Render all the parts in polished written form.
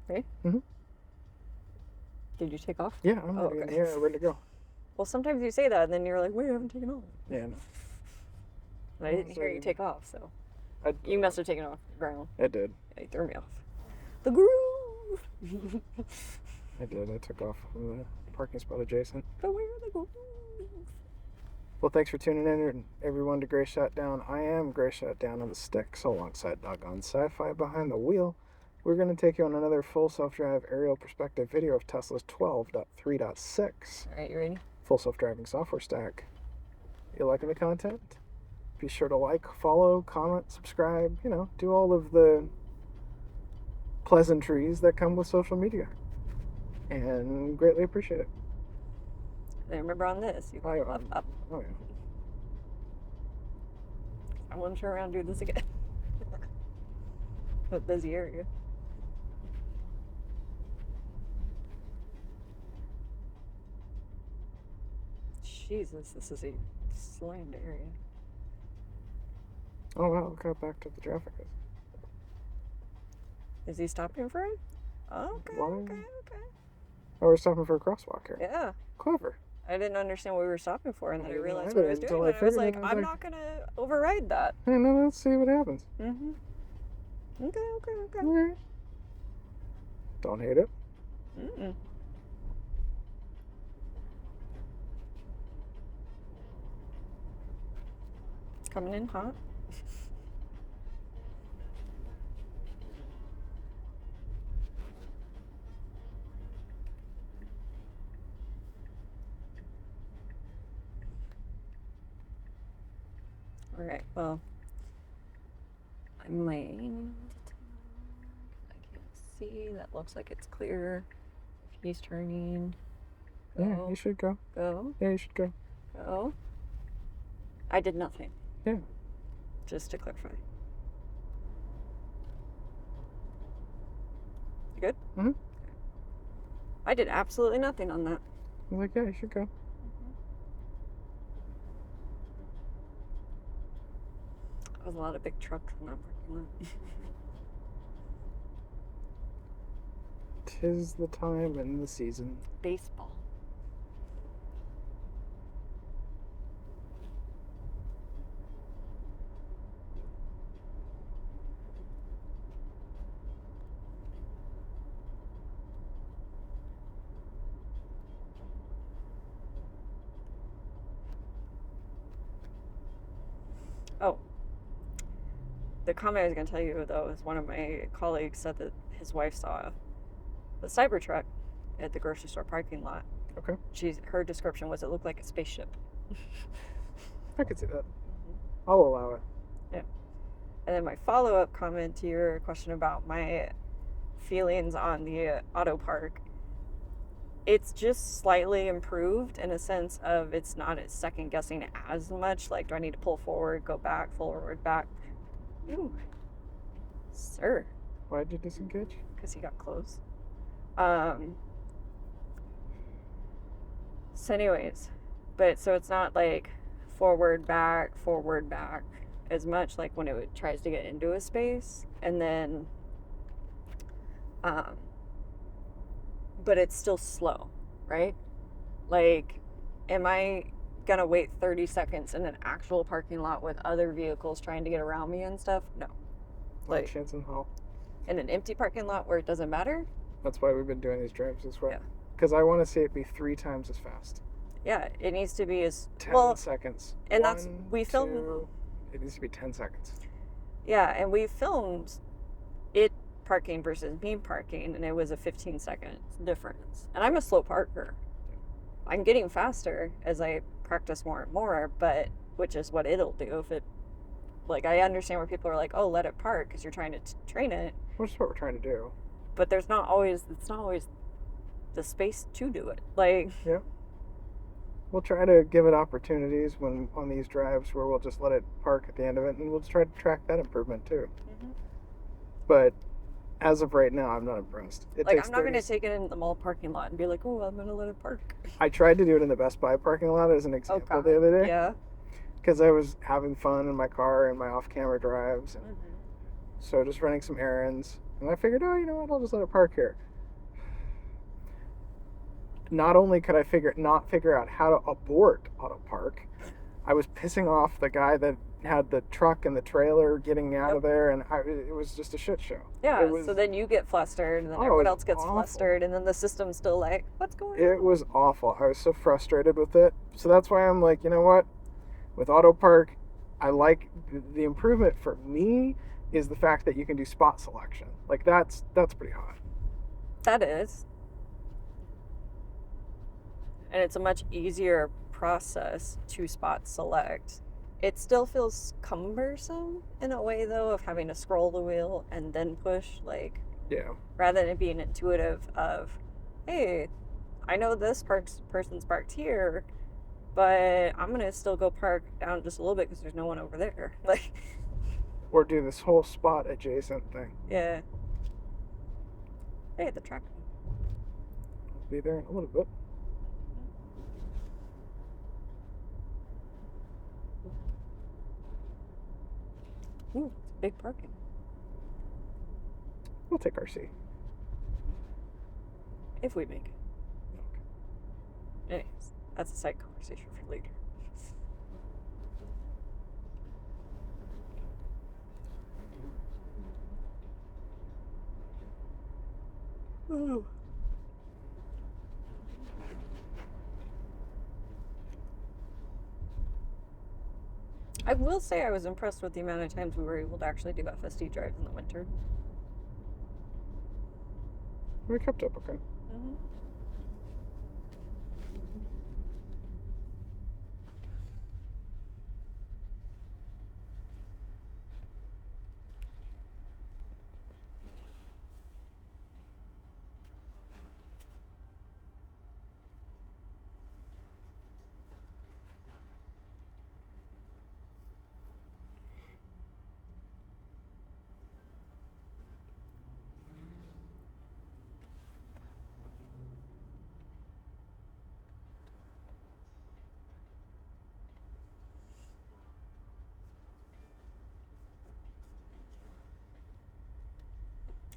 Right? Mm-hmm. Did you take off? Yeah, I'm ready. Okay. Yeah, ready to go. Well, sometimes you say that, and then you're like, wait, I haven't taken off. Yeah, no. And I didn't hear you take off, so. You must have taken off the ground. I did. Yeah, you threw me off. The groove! I did. I took off from the parking spot adjacent. But where are the grooves? Well, thanks for tuning in, and everyone, to Gray Shot Down. I am Gray Shot Down on the sticks, alongside Doggone Sci-Fi behind the wheel. We're going to take you on another full self-drive aerial perspective video of Tesla's 12.3.6. All right, you ready? Full self-driving software stack. You liking the content? Be sure to like, follow, comment, subscribe, do all of the pleasantries that come with social media. And greatly appreciate it. And remember on this, you go up. Oh, yeah. I wasn't sure around do this again. A busy area. Jesus, this is a slammed area. Oh, wow, look how backed up the traffic is. Is he stopping for it? Oh, okay. Oh, we're stopping for a crosswalk here. Yeah. Clever. I didn't understand what we were stopping for, and then I realized either what I was doing, and I was like, I'm not going to override that. Hey, no, let's see what happens. Mm-hmm. Okay. All right. Don't hate it. Mm-mm. It's coming in hot. All right, well, I'm laying. I can't see. That looks like it's clear. He's turning. Go. Yeah, you should go. Go. Yeah, you should go. Go. I did nothing. Yeah. Just to clarify. You good? Mm-hmm. I did absolutely nothing on that. I was like, yeah, you should go. There's a lot of big trucks in that parking lot. 'Tis the time and the season. Baseball. Oh. The comment I was going to tell you, though, is one of my colleagues said that his wife saw the Cybertruck at the grocery store parking lot. Okay. Her description was it looked like a spaceship. I could see that. I'll allow it. Yeah. And then my follow-up comment to your question about my feelings on the AutoPark, it's just slightly improved in a sense of it's not second guessing as much. Like, do I need to pull forward, go back, forward, back? Ooh, sir. Why'd you disengage? Because he got close. So anyways, so it's not like forward, back as much, like when it tries to get into a space, and then, but it's still slow, right? Like, am I gonna wait 30 seconds in an actual parking lot with other vehicles trying to get around me and stuff? No. Like chance in hell. In an empty parking lot where it doesn't matter? That's why we've been doing these drives this way. Yeah. Because I want to see it be 3 times as fast. Yeah, it needs to be as 10 seconds. And 1, we filmed. 2, it needs to be 10 seconds. Yeah, and we filmed it parking versus me parking, and it was a 15-second difference. And I'm a slow parker. I'm getting faster as I practice more and more, but which is what it'll do if it. Like, I understand where people are like, oh, let it park because you're trying to train it. Which is what we're trying to do. But it's not always the space to do it. Like, yeah. We'll try to give it opportunities when on these drives where we'll just let it park at the end of it, and we'll try to track that improvement too. Mm-hmm. But as of right now, I'm not impressed. I'm not going to take it in the mall parking lot and be like, oh, I'm going to let it park. I tried to do it in the Best Buy parking lot as an example the other day. Yeah. Because I was having fun in my car and my off-camera drives. And so just running some errands. And I figured, oh, you know what, I'll just let it park here. Not only could I not figure out how to abort AutoPark, I was pissing off the guy that had the truck and the trailer getting out of there, and it was just a shit show. Yeah, so then you get flustered, and then everyone else gets flustered, and then the system's still like, what's going on? It was awful. I was so frustrated with it. So that's why I'm like, you know what? With AutoPark, I like the improvement for me is the fact that you can do spot selection. Like, that's pretty hot. That is. And it's a much easier process to spot select. It still feels cumbersome in a way, though, of having to scroll the wheel and then push, like, yeah. Rather than it being intuitive of, hey, I know this person's parked here, but I'm going to still go park down just a little bit because there's no one over there. Like, or do this whole spot adjacent thing. Yeah. Hey, the truck. I'll be there in a little bit. Ooh, it's big parking. We'll take our seat. If we make it. Okay. Anyways, that's a side conversation for later. Ooh. I will say I was impressed with the amount of times we were able to actually do FSD drives in the winter. We kept up okay. Mm-hmm.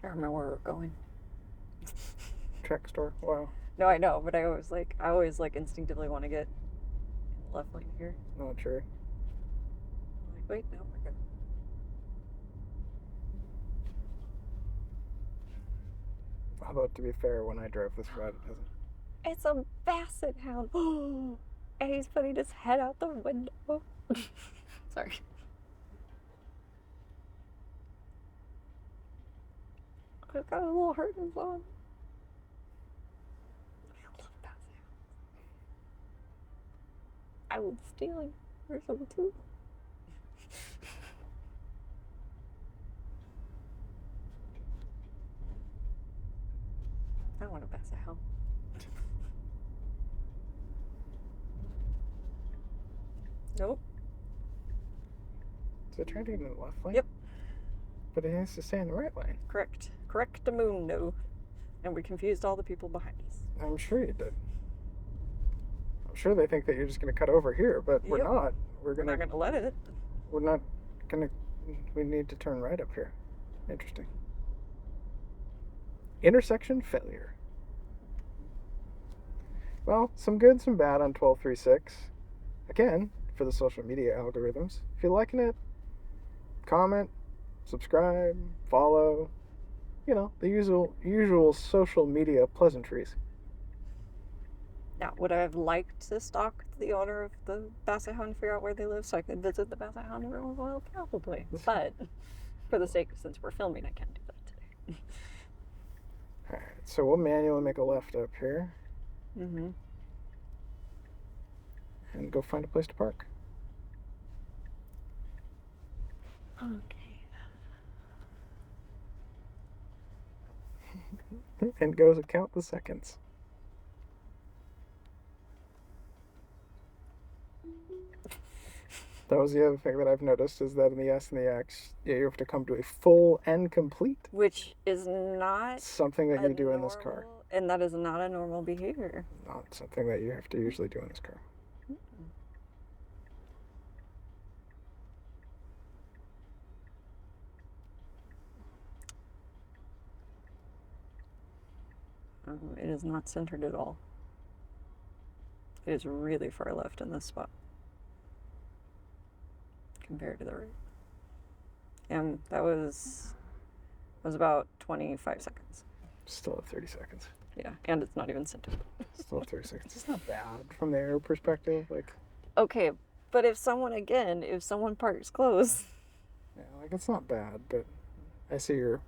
I remember where we're going. Track store. Wow. No, I know, but I always instinctively want to get in the left lane here. Not true. I'm like, wait, no, we're good. Although, to be fair, when I drove this ride, it doesn't. It's a basset hound. And he's putting his head out the window. Sorry. I've got a little hurt in his arm. I love basset hounds. I would steal or something too. I want a basset hound. Nope. So try to get in the left lane? Yep. But it has to stay in the right lane. Correct. Correctamundo. And we confused all the people behind us. I'm sure you did. I'm sure they think that you're just going to cut over here, but we're not. We're not going to let it. We're not going to. We need to turn right up here. Interesting. Intersection failure. Well, some good, some bad on 12.3.6. Again, for the social media algorithms. If you're liking it, comment, subscribe, follow. You know, the usual social media pleasantries. Now, would I have liked to stalk the owner of the basset hound and figure out where they live so I could visit the basset hound every once in a while? Probably. But for the sake, since we're filming, I can't do that today. Alright, so we'll manually make a left up here. Mm-hmm. And go find a place to park. Okay. And go to count the seconds. That was the other thing that I've noticed is that in the S and the X, you have to come to a full and complete. Which is not something that you do in this car. And that is not a normal behavior. Not something that you have to usually do in this car. It is not centered at all. It is really far left in this spot compared to the right. And that was about 25 seconds. Still at 30 seconds. Yeah, and it's not even centered. Still at 30 seconds. It's not bad from the air perspective. Like, okay, but if someone parks close. yeah, like it's not bad, but I see your